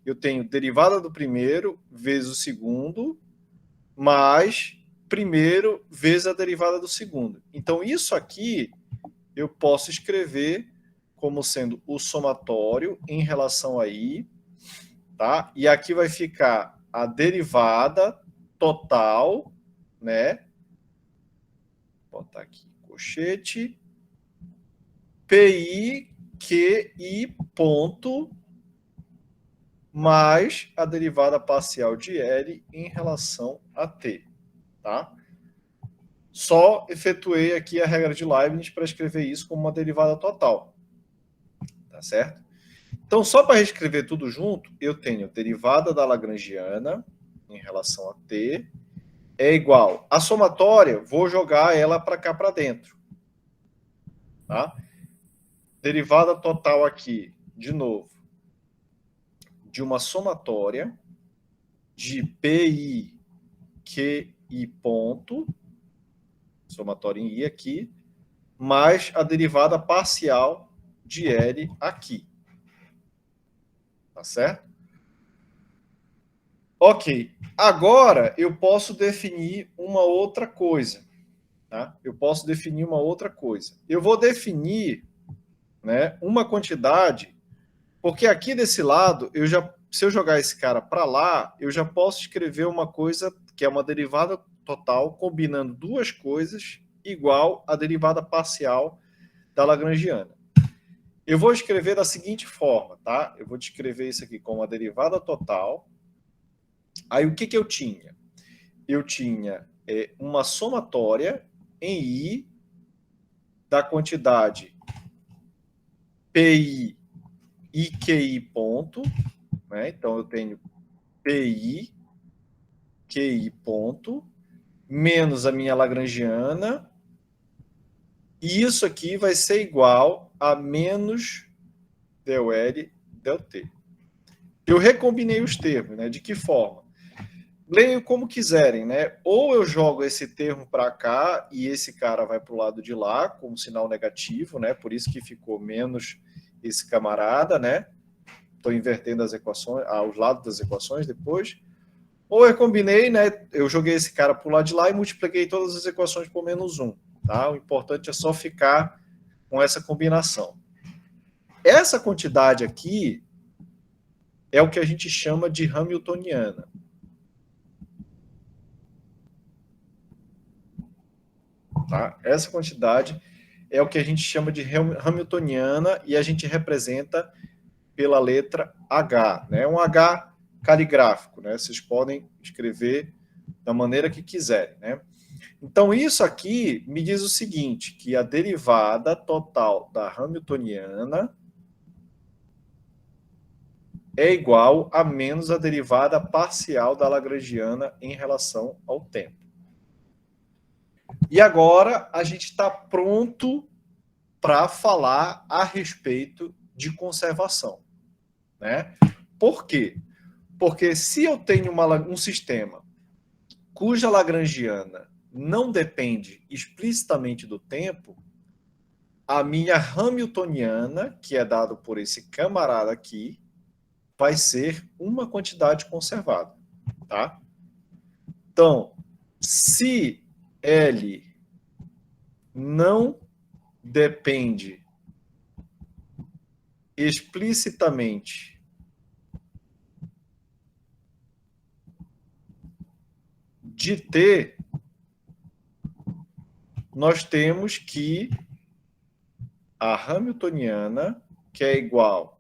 S1: eu tenho derivada do primeiro vezes o segundo, mais primeiro vezes a derivada do segundo. Então, isso aqui eu posso escrever como sendo o somatório em relação a I, tá? E aqui vai ficar a derivada total, né? Vou botar aqui, colchete, PI, QI, ponto, mais a derivada parcial de L em relação a T, tá? Só efetuei aqui a regra de Leibniz para escrever isso como uma derivada total, tá certo? Então, só para reescrever tudo junto, eu tenho derivada da Lagrangiana em relação a T é igual a somatória, vou jogar ela para cá para dentro, tá? Derivada total aqui, de novo, de uma somatória de PI, QI ponto, somatória em I aqui, mais a derivada parcial de L aqui. Tá certo? Ok. Agora eu posso definir uma outra coisa. Tá? Eu posso definir uma outra coisa. Eu vou definir, né, uma quantidade, porque aqui desse lado, se eu jogar esse cara para lá, eu já posso escrever uma coisa que é uma derivada total, combinando duas coisas, igual a derivada parcial da Lagrangiana. Eu vou escrever da seguinte forma, tá? Eu vou descrever isso aqui como a derivada total. Aí o que eu tinha? Eu tinha uma somatória em I da quantidade PI e QI ponto, né? Então eu tenho PI, QI ponto, menos a minha Lagrangiana, e isso aqui vai ser igual a menos del L del T. Eu recombinei os termos, né? De que forma? Leio como quiserem, né? Ou eu jogo esse termo para cá e esse cara vai para o lado de lá, com um sinal negativo, né? Por isso que ficou menos esse camarada, né? Estou invertendo as equações, aos lados das equações depois. Ou eu combinei, né? Eu joguei esse cara para o lado de lá e multipliquei todas as equações por menos 1. Tá? O importante é só ficar com essa combinação. Essa quantidade aqui é o que a gente chama de hamiltoniana. Tá? Essa quantidade é o que a gente chama de hamiltoniana e a gente representa pela letra H, né? Um H caligráfico, né? Vocês podem escrever da maneira que quiserem, né? Então, isso aqui me diz o seguinte, que a derivada total da hamiltoniana é igual a menos a derivada parcial da lagrangiana em relação ao tempo. E agora a gente está pronto para falar a respeito de conservação, né? Por quê? Porque se eu tenho um sistema cuja lagrangiana não depende explicitamente do tempo, a minha hamiltoniana, que é dado por esse camarada aqui, vai ser uma quantidade conservada, tá? Então, se L não depende explicitamente de T, nós temos que a hamiltoniana, que é igual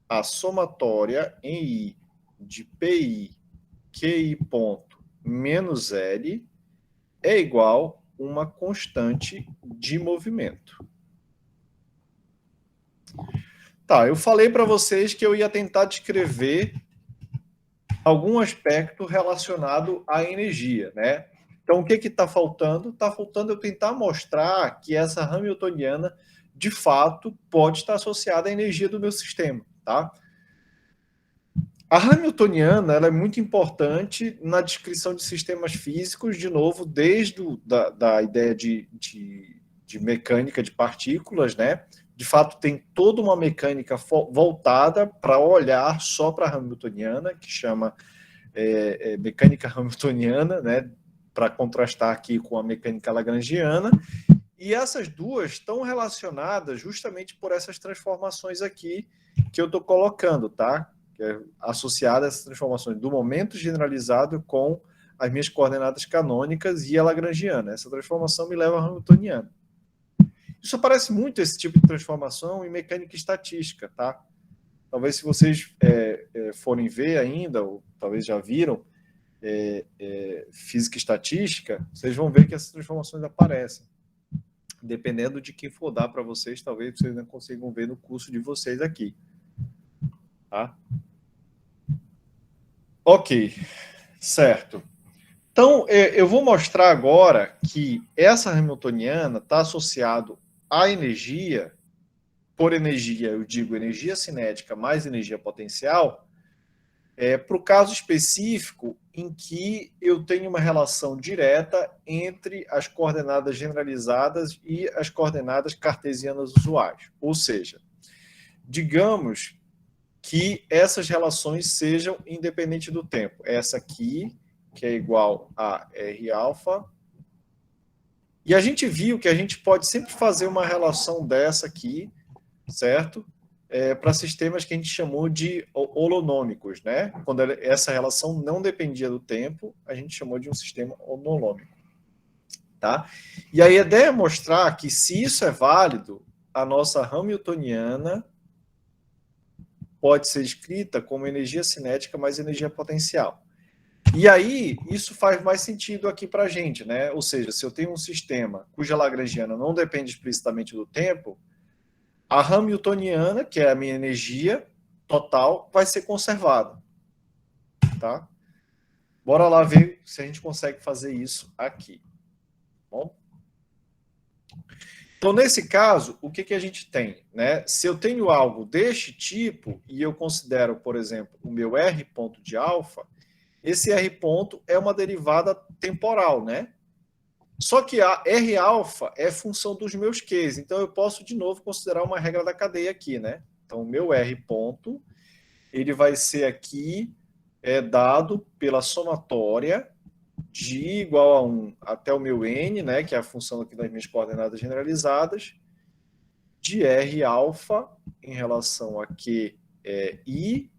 S1: à somatória em I de PI, QI ponto menos L, é igual a uma constante de movimento. Tá, eu falei para vocês que eu ia tentar descrever algum aspecto relacionado à energia, né? Então, o que está faltando? Está faltando eu tentar mostrar que essa hamiltoniana, de fato, pode estar associada à energia do meu sistema, tá? A hamiltoniana ela é muito importante na descrição de sistemas físicos, de novo, desde da ideia de mecânica de partículas, né? De fato, tem toda uma mecânica voltada para olhar só para a hamiltoniana, que chama mecânica hamiltoniana, né? Para contrastar aqui com a mecânica lagrangiana. E essas duas estão relacionadas justamente por essas transformações aqui que eu estou colocando, tá? Que é associada a essas transformações do momento generalizado com as minhas coordenadas canônicas e a lagrangiana. Essa transformação me leva à hamiltoniana. Isso aparece muito, esse tipo de transformação, em mecânica estatística, tá? Talvez se vocês forem ver ainda, ou talvez já viram, física estatística, vocês vão ver que essas transformações aparecem. Dependendo de quem for dar para vocês, talvez vocês não consigam ver no curso de vocês aqui. Tá? Ok, certo. Então, eu vou mostrar agora que essa hamiltoniana está associada à energia, por energia, eu digo energia cinética mais energia potencial, para o caso específico em que eu tenho uma relação direta entre as coordenadas generalizadas e as coordenadas cartesianas usuais. Ou seja, digamos que essas relações sejam independentes do tempo. Essa aqui, que é igual a R alfa. E a gente viu que a gente pode sempre fazer uma relação dessa aqui, certo? Para sistemas que a gente chamou de holonômicos, né? Quando essa relação não dependia do tempo, a gente chamou de um sistema holonômico, tá? E a ideia é mostrar que, se isso é válido, a nossa Hamiltoniana pode ser escrita como energia cinética mais energia potencial. E aí, isso faz mais sentido aqui para a gente, né? Ou seja, se eu tenho um sistema cuja lagrangiana não depende explicitamente do tempo, a Hamiltoniana, que é a minha energia total, vai ser conservada, tá? Bora lá ver se a gente consegue fazer isso aqui. Bom? Então, nesse caso, o que a gente tem, né? Se eu tenho algo deste tipo e eu considero, por exemplo, o meu R ponto de alfa, esse R ponto é uma derivada temporal, né? Só que a R alfa é função dos meus Qs, então eu posso de novo considerar uma regra da cadeia aqui, né? Então o meu R ponto, ele vai ser aqui dado pela somatória de I igual a 1 até o meu N, né, que é a função aqui das minhas coordenadas generalizadas, de R alfa em relação a Q I,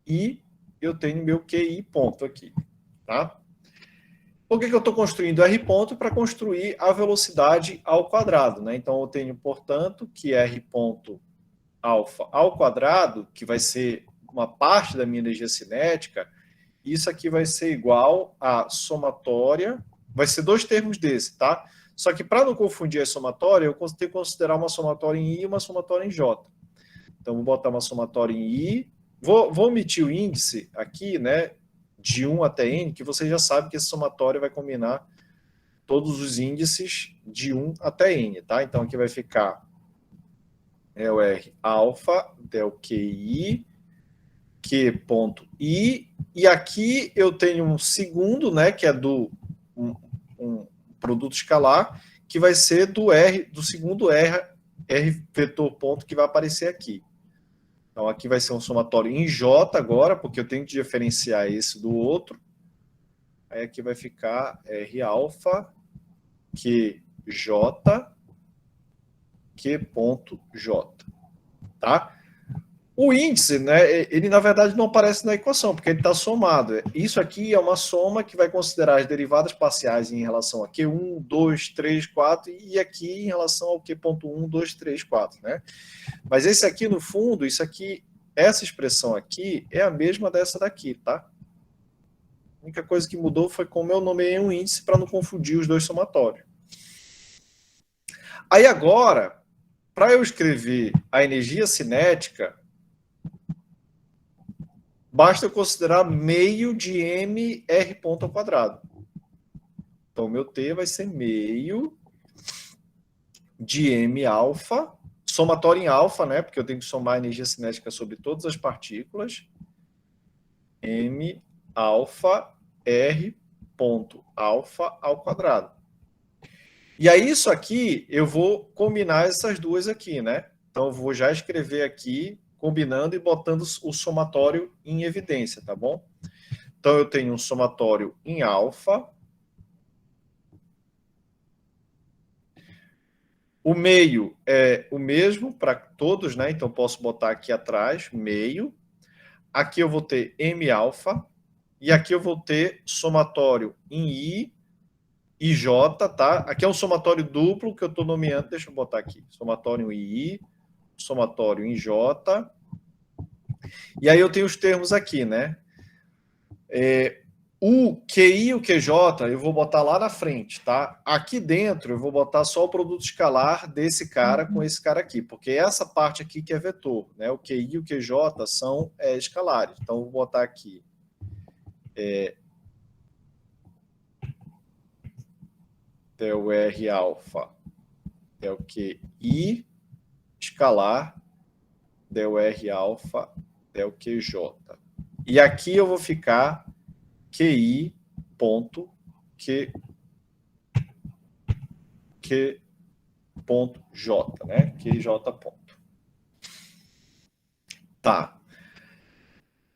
S1: e eu tenho meu QI ponto aqui, tá? Por que eu estou construindo R ponto? Para construir a velocidade ao quadrado, né? Então, eu tenho, portanto, que R ponto alfa ao quadrado, que vai ser uma parte da minha energia cinética, isso aqui vai ser igual a somatória, vai ser dois termos desse, tá? Só que, para não confundir a somatória, eu tenho que considerar uma somatória em I e uma somatória em J. Então, vou botar uma somatória em I, vou omitir o índice aqui, né? De 1 até N, que você já sabe que esse somatório vai combinar todos os índices de 1 até N, tá? Então, aqui vai ficar o R alfa, del QI, Q ponto I, e aqui eu tenho um segundo, né, que é um produto escalar, que vai ser do segundo R vetor ponto que vai aparecer aqui. Então, aqui vai ser um somatório em J agora, porque eu tenho que diferenciar esse do outro. Aí aqui vai ficar R alfa, QJ, Q ponto J. Tá? O índice, né, ele na verdade não aparece na equação, porque ele está somado. Isso aqui é uma soma que vai considerar as derivadas parciais em relação a Q1, 2, 3, 4, e aqui em relação ao Q.1, 2, 3, 4. Né? Mas esse aqui, no fundo, isso aqui, essa expressão aqui é a mesma dessa daqui, tá? A única coisa que mudou foi como eu nomeei um índice para não confundir os dois somatórios. Aí agora, para eu escrever a energia cinética, basta eu considerar meio de mr ponto ao quadrado. Então, meu T vai ser meio de m alfa, somatório em alfa, né? Porque eu tenho que somar a energia cinética sobre todas as partículas. M alfa R ponto alfa ao quadrado. E aí, isso aqui, eu vou combinar essas duas aqui, né? Então, eu vou já escrever aqui, combinando e botando o somatório em evidência, tá bom? Então, eu tenho um somatório em alfa. O meio é o mesmo para todos, né? Então, posso botar aqui atrás, meio. Aqui eu vou ter M alfa. E aqui eu vou ter somatório em I e J, tá? Aqui é um somatório duplo que eu estou nomeando. Deixa eu botar aqui. Somatório em I, somatório em J. E aí eu tenho os termos aqui, né? O QI e o QJ eu vou botar lá na frente, tá? Aqui dentro eu vou botar só o produto escalar desse cara com esse cara aqui, porque essa parte aqui que é vetor, né? O QI e o QJ são escalares. Então eu vou botar aqui del R alfa, del QI escalar, del R alfa, del QJ. E aqui eu vou ficar QI ponto Q ponto J, né? QJ ponto. Tá.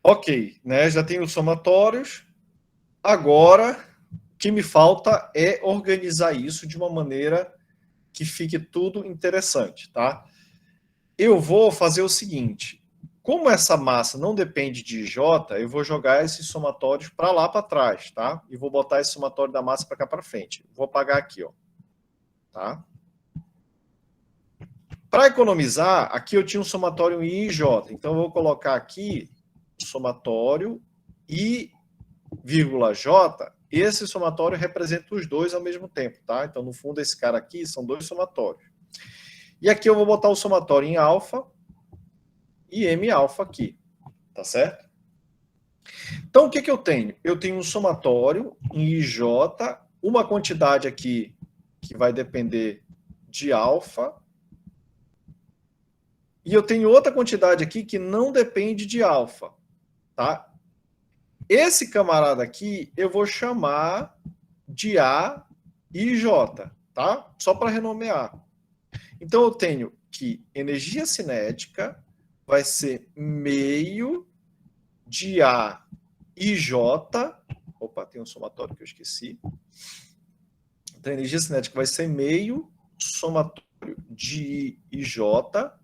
S1: Ok, né? Já tenho os somatórios. Agora, o que me falta é organizar isso de uma maneira que fique tudo interessante, tá? Eu vou fazer o seguinte: como essa massa não depende de J, eu vou jogar esses somatórios para lá para trás, tá? E vou botar esse somatório da massa para cá para frente. Vou apagar aqui, ó. Tá? Para economizar, aqui eu tinha um somatório I e J. Então eu vou colocar aqui somatório I, vírgula J. Esse somatório representa os dois ao mesmo tempo, tá? Então no fundo esse cara aqui são dois somatórios. E aqui eu vou botar o somatório em alfa e M alfa aqui, tá certo? Então, o que eu tenho? Eu tenho um somatório em IJ, uma quantidade aqui que vai depender de alfa, e eu tenho outra quantidade aqui que não depende de alfa, tá? Esse camarada aqui eu vou chamar de A e J, tá? Só para renomear. Então, eu tenho que energia cinética vai ser meio de A e J. Opa, tem um somatório que eu esqueci. Então, a energia cinética vai ser meio somatório de I e J.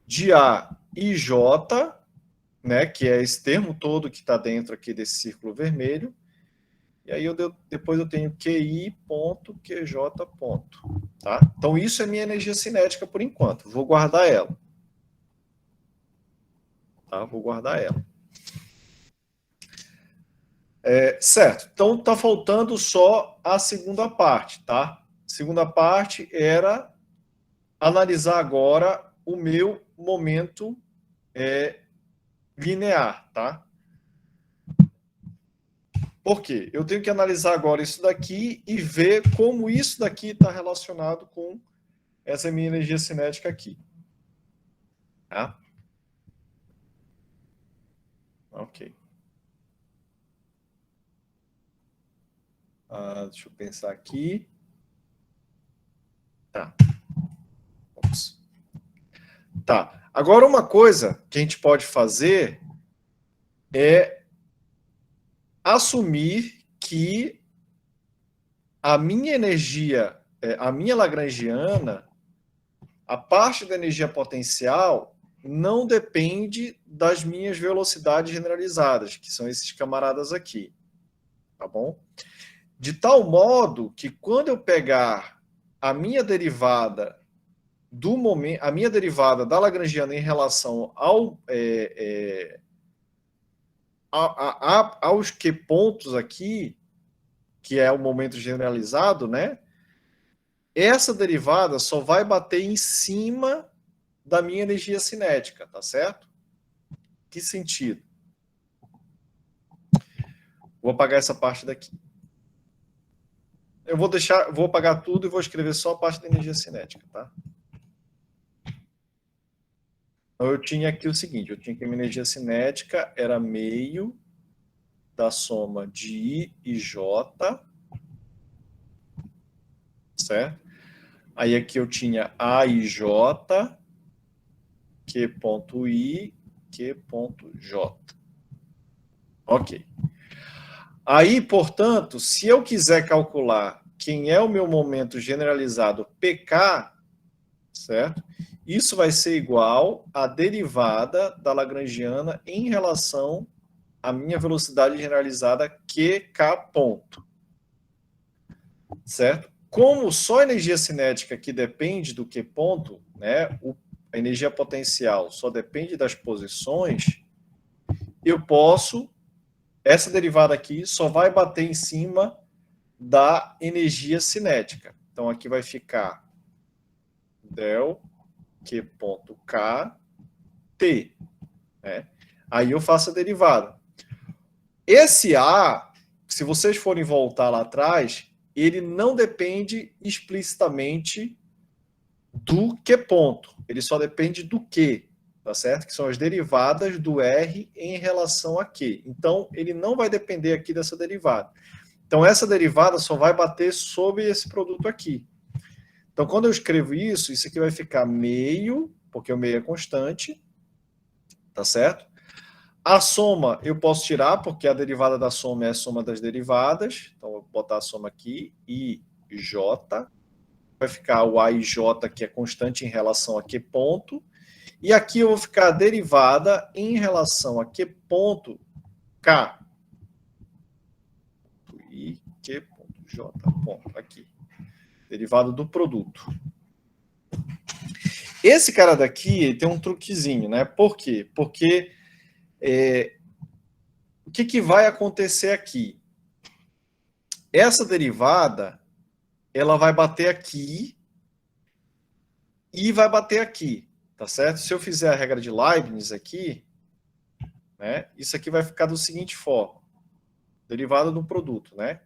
S1: De A e J, né, que é esse termo todo que está dentro aqui desse círculo vermelho. E aí depois eu tenho QI ponto, QJ ponto. Tá? Então isso é minha energia cinética por enquanto. Vou guardar ela. Tá? Vou guardar ela. Certo. Então está faltando só a segunda parte. Tá? A segunda parte era analisar agora o meu momento linear. Tá? Por quê? Eu tenho que analisar agora isso daqui e ver como isso daqui está relacionado com essa minha energia cinética aqui. Tá? Ok. Deixa eu pensar aqui. Tá. Ops. Tá. Agora, uma coisa que a gente pode fazer é assumir que a minha energia, a minha lagrangiana, a parte da energia potencial não depende das minhas velocidades generalizadas, que são esses camaradas aqui. Tá bom? De tal modo que quando eu pegar a minha derivada do momento, a minha derivada da lagrangiana em relação aos Q pontos aqui, que é o momento generalizado, né? Essa derivada só vai bater em cima da minha energia cinética, tá certo? Que sentido? Vou apagar essa parte daqui. Eu vou apagar tudo e vou escrever só a parte da energia cinética, tá? Então, eu tinha aqui o seguinte, eu tinha que a minha energia cinética era meio da soma de I e J, certo? Aí aqui eu tinha A e J, Q ponto I, Q ponto J. Ok. Aí, portanto, se eu quiser calcular quem é o meu momento generalizado PK, certo? Isso vai ser igual à derivada da lagrangiana em relação à minha velocidade generalizada QK ponto. Certo? Como só a energia cinética que depende do Q ponto, né, a energia potencial só depende das posições, eu posso, essa derivada aqui só vai bater em cima da energia cinética. Então aqui vai ficar del Q ponto K T. Né? Aí eu faço a derivada. Esse A, se vocês forem voltar lá atrás, ele não depende explicitamente do Q ponto. Ele só depende do Q, tá certo? Que são as derivadas do R em relação a Q. Então, ele não vai depender aqui dessa derivada. Então, essa derivada só vai bater sobre esse produto aqui. Então, quando eu escrevo isso aqui vai ficar meio, porque o meio é constante, tá certo? A soma eu posso tirar, porque a derivada da soma é a soma das derivadas. Então, eu vou botar a soma aqui, I, J. Vai ficar o A e J, que é constante em relação a que ponto. E aqui eu vou ficar a derivada em relação a que ponto K. I, que ponto J, ponto, aqui. Derivada do produto. Esse cara daqui tem um truquezinho, né? Por quê? Porque o que vai acontecer aqui? Essa derivada, ela vai bater aqui e vai bater aqui, tá certo? Se eu fizer a regra de Leibniz aqui, né? Isso aqui vai ficar da seguinte forma. Derivada do produto, né?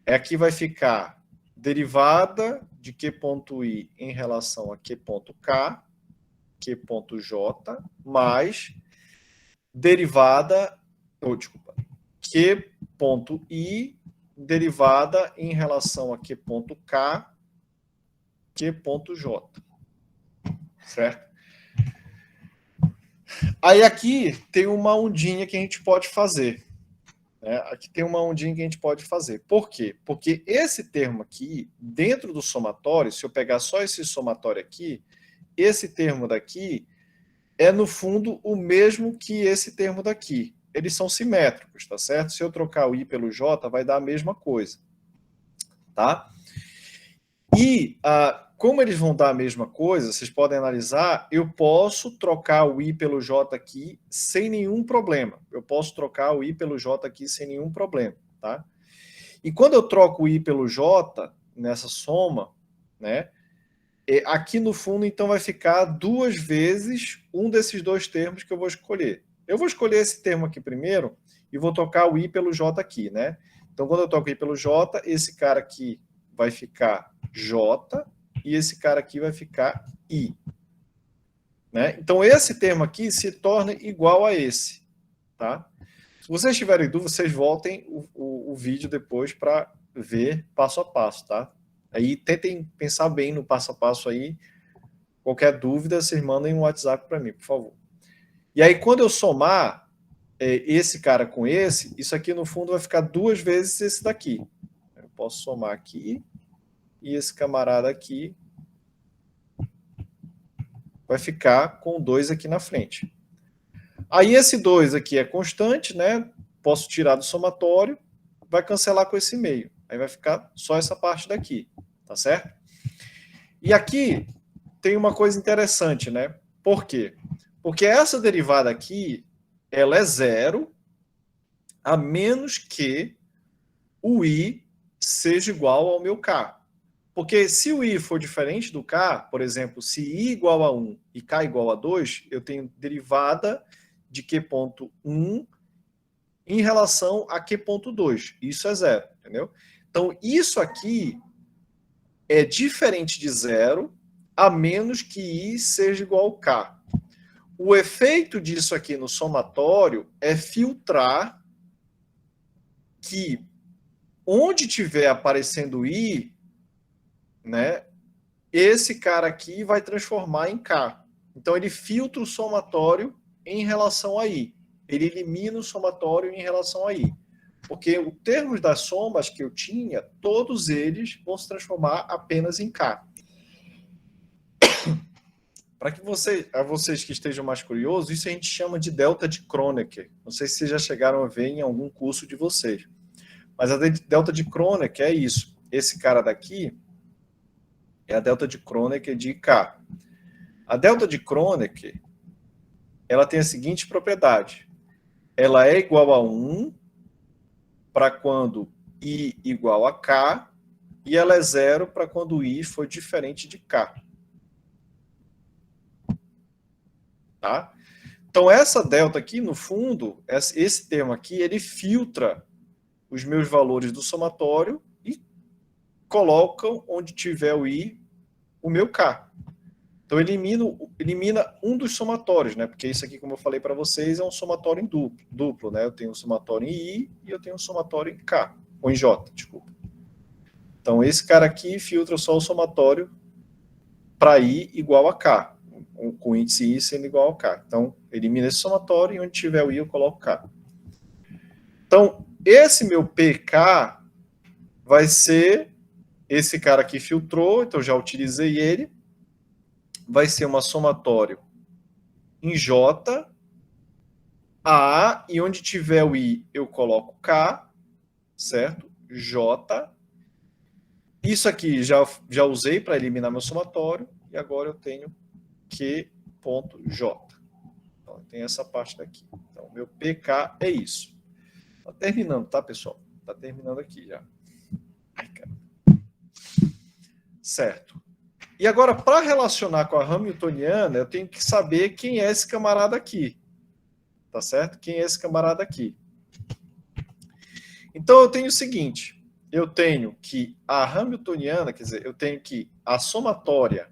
S1: Aqui vai ficar derivada de Q ponto I em relação a Q ponto K, Q ponto J, mais derivada, desculpa, Q ponto I derivada em relação a Q ponto K, Q ponto J. Certo? Aí aqui tem uma ondinha que a gente pode fazer. Né? Aqui tem uma ondinha que a gente pode fazer. Por quê? Porque esse termo aqui, dentro do somatório, se eu pegar só esse somatório aqui, esse termo daqui é, no fundo, o mesmo que esse termo daqui. Eles são simétricos, tá certo? Se eu trocar o I pelo J, vai dar a mesma coisa. Tá? E como eles vão dar a mesma coisa, vocês podem analisar, eu posso trocar o I pelo J aqui sem nenhum problema. Eu posso trocar o I pelo J aqui sem nenhum problema. Tá? E quando eu troco o I pelo J, nessa soma, né, aqui no fundo, então, vai ficar duas vezes um desses dois termos que eu vou escolher. Eu vou escolher esse termo aqui primeiro e vou trocar o I pelo J aqui, né? Então, quando eu troco o I pelo J, esse cara aqui vai ficar J e esse cara aqui vai ficar I. Né? Então, esse termo aqui se torna igual a esse. Tá? Se vocês tiverem dúvida, vocês voltem o vídeo depois para ver passo a passo. Tá? Aí tentem pensar bem no passo a passo aí. Qualquer dúvida, vocês mandem um WhatsApp para mim, por favor. E aí, quando eu somar esse cara com esse, isso aqui no fundo vai ficar duas vezes esse daqui. Eu posso somar aqui e esse camarada aqui vai ficar com 2 aqui na frente. Aí esse 2 aqui é constante, né? Posso tirar do somatório, vai cancelar com esse meio. Aí vai ficar só essa parte daqui, tá certo? E aqui tem uma coisa interessante, né? Por quê? Porque essa derivada aqui, ela é zero, a menos que o I seja igual ao meu K. Porque se o I for diferente do K, por exemplo, se I igual a 1 e K igual a 2, eu tenho derivada de Q ponto 1 em relação a Q ponto 2. Isso é zero, entendeu? Então, isso aqui é diferente de zero, a menos que I seja igual ao K. O efeito disso aqui no somatório é filtrar que onde tiver aparecendo I, né, esse cara aqui vai transformar em K. Então, ele filtra o somatório em relação a I. Ele elimina o somatório em relação a I. Porque os termos das somas que eu tinha, todos eles vão se transformar apenas em K. Para que vocês que estejam mais curiosos, isso a gente chama de delta de Kronecker. Não sei se vocês já chegaram a ver em algum curso de vocês. Mas a delta de Kronecker é isso. Esse cara daqui é a delta de Kronecker de K. A delta de Kronecker, ela tem a seguinte propriedade. Ela é igual a 1 para quando I igual a K, e ela é zero para quando I for diferente de K. Tá? Então, essa delta aqui, no fundo, esse termo aqui, ele filtra os meus valores do somatório e coloca onde tiver o I, o meu K. Então, elimina um dos somatórios, né? Porque isso aqui, como eu falei para vocês, é um somatório em duplo, né? Eu tenho um somatório em I e eu tenho um somatório em K, ou em J, desculpa. Então, esse cara aqui filtra só o somatório para I igual a K, com índice I sendo igual a K. Então, elimina esse somatório e onde tiver o I eu coloco K. Então, esse meu PK vai ser esse cara que filtrou, então já utilizei ele, vai ser uma somatório em J, A, e onde tiver o I eu coloco K, certo? J. Isso aqui já usei para eliminar meu somatório, e agora eu tenho Q.J. Então, tem essa parte daqui. Então, meu PK é isso. Está terminando, tá, pessoal? Está terminando aqui já. Ai, cara. Certo. E agora, para relacionar com a Hamiltoniana, eu tenho que saber quem é esse camarada aqui. Tá certo? Quem é esse camarada aqui? Então, eu tenho o seguinte. Eu tenho que a Hamiltoniana, quer dizer, eu tenho que a somatória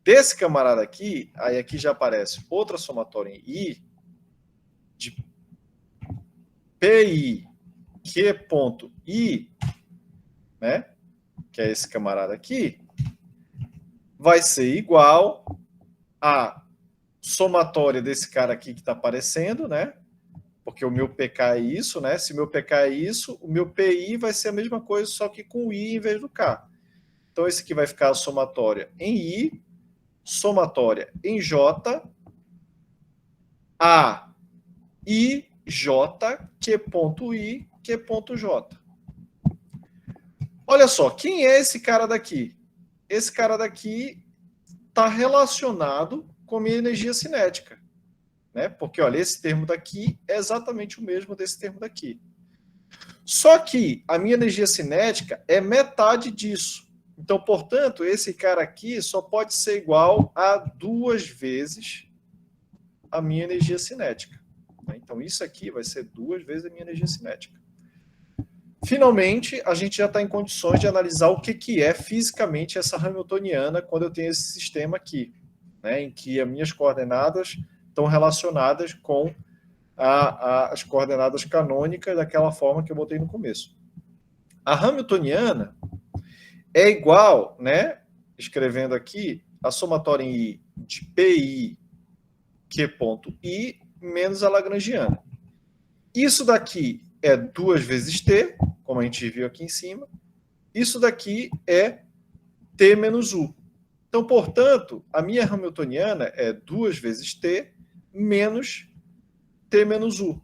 S1: desse camarada aqui, aí aqui já aparece outra somatória em I, de PI, Q.I, né? Que é esse camarada aqui, vai ser igual a somatória desse cara aqui que está aparecendo, né? Porque o meu PK é isso, né? Se o meu PK é isso, o meu PI vai ser a mesma coisa, só que com I em vez do K. Então, esse aqui vai ficar a somatória em I, somatória em J, A, I, J, Q.I, Q.J. Olha só, quem é esse cara daqui? Esse cara daqui está relacionado com a minha energia cinética. Né? Porque, olha, esse termo daqui é exatamente o mesmo desse termo daqui. Só que a minha energia cinética é metade disso. Então, portanto, esse cara aqui só pode ser igual a 2 vezes a minha energia cinética. Então, isso aqui vai ser 2 vezes a minha energia cinética. Finalmente, a gente já está em condições de analisar o que é fisicamente essa Hamiltoniana quando eu tenho esse sistema aqui, né, em que as minhas coordenadas estão relacionadas com as coordenadas canônicas daquela forma que eu botei no começo. A Hamiltoniana é igual, né, escrevendo aqui, a somatória em I de PI Q.I menos a lagrangiana. Isso daqui é 2 vezes T, como a gente viu aqui em cima. Isso daqui é T menos U. Então, portanto, a minha Hamiltoniana é 2 vezes T menos T menos U.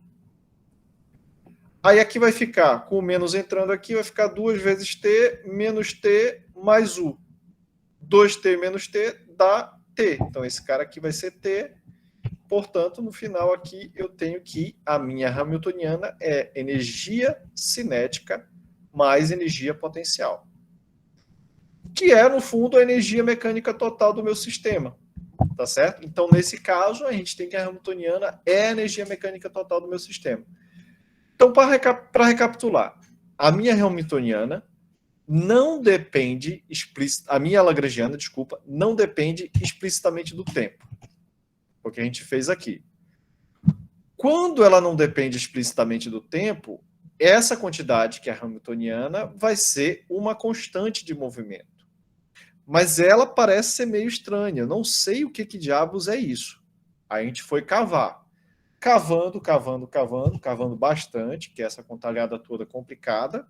S1: Aí aqui vai ficar, com o menos entrando aqui, vai ficar 2 vezes T menos T mais U. 2T menos T dá T. Então, esse cara aqui vai ser T. Portanto, no final aqui, eu tenho que a minha Hamiltoniana é energia cinética mais energia potencial. Que é, no fundo, a energia mecânica total do meu sistema. Tá certo? Então, nesse caso, a gente tem que a Hamiltoniana é a energia mecânica total do meu sistema. Então, para recapitular, a minha Hamiltoniana não depende, a minha lagrangiana, desculpa, não depende explicitamente do tempo. O que a gente fez aqui. Quando ela não depende explicitamente do tempo, essa quantidade, que é a Hamiltoniana, vai ser uma constante de movimento. Mas ela parece ser meio estranha. Eu não sei o que diabos é isso. Aí a gente foi cavar. Cavando bastante, que é essa contalhada toda complicada,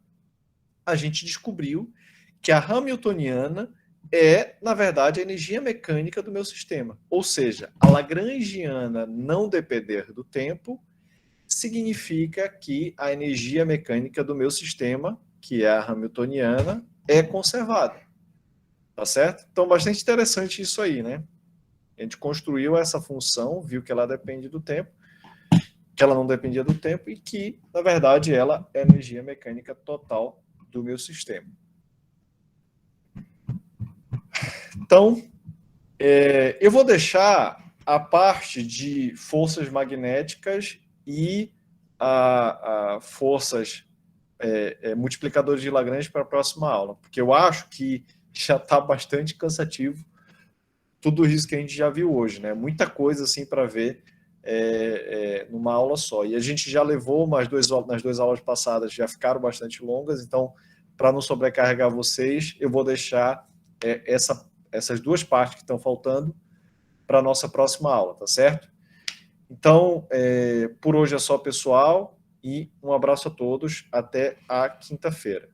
S1: a gente descobriu que a Hamiltoniana é, na verdade, a energia mecânica do meu sistema. Ou seja, a lagrangiana não depender do tempo significa que a energia mecânica do meu sistema, que é a Hamiltoniana, é conservada. Tá certo? Então, bastante interessante isso aí, né? A gente construiu essa função, viu que ela depende do tempo, que ela não dependia do tempo e que, na verdade, ela é a energia mecânica total do meu sistema. Então, eu vou deixar a parte de forças magnéticas e a forças multiplicadores de Lagrange para a próxima aula, porque eu acho que já está bastante cansativo tudo isso que a gente já viu hoje, né? Muita coisa assim para ver numa aula só. E a gente já levou nas duas aulas passadas, já ficaram bastante longas, então para não sobrecarregar vocês, eu vou deixar essas duas partes que estão faltando para a nossa próxima aula, tá certo? Então, por hoje é só, pessoal, e um abraço a todos, até a quinta-feira.